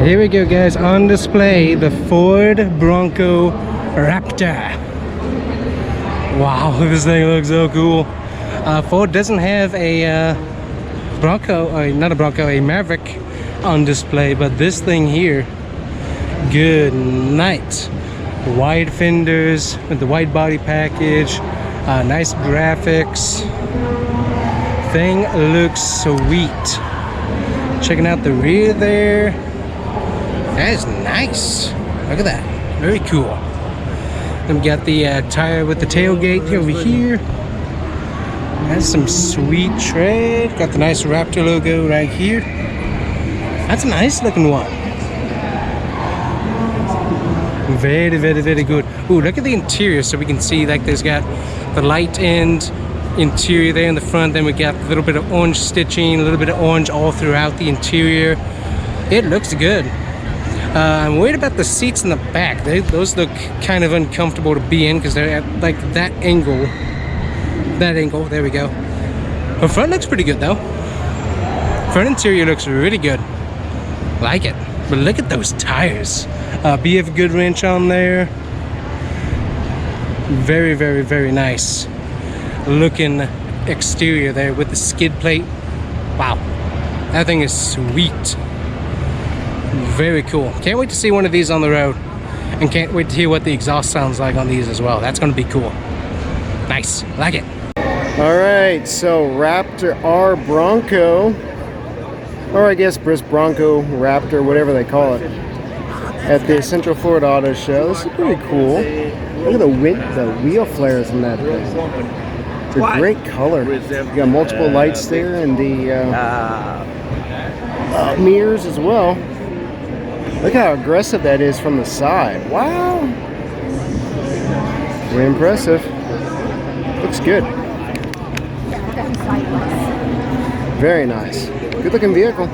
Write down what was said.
Here we go, guys, on display, the Ford Bronco Raptor. Wow, this thing looks so cool. Ford doesn't have a Bronco, not a Bronco, a Maverick on display, but this thing here, good night. Wide fenders with the wide body package, nice graphics. Thing looks sweet. Checking out the rear there. That is nice. Look at that. Very cool. Then we got the tire with the tailgate over here. That's some sweet tread. Got the nice Raptor logo right here. That's a nice looking one. Very, very, very good. Ooh, look at the interior, so we can see like there's got the light end interior there in the front. Then we got a little bit of orange stitching, a little bit of orange all throughout the interior. It looks good. I'm worried about the seats in the back. Those look kind of uncomfortable to be in because they're at like that angle. That angle, there we go. The front looks pretty good though. Front interior looks really good. Like it. But look at those tires. BF Goodwrench on there. Very, very, very nice looking exterior there with the skid plate. Wow, that thing is sweet. Very cool. Can't wait to see one of these on the road, and can't wait to hear what the exhaust sounds like on these as well. That's going to be cool. Nice, like it. All right, so Raptor R Bronco, or I guess Bronco Raptor, whatever they call it, at the Central Florida Auto Show. This is pretty cool. Look at the wheel flares in that thing. It's a great color. You got multiple lights there, and the mirrors as well. Look how aggressive that is from the side. Wow. Very impressive. Looks good. Very nice. Good looking vehicle.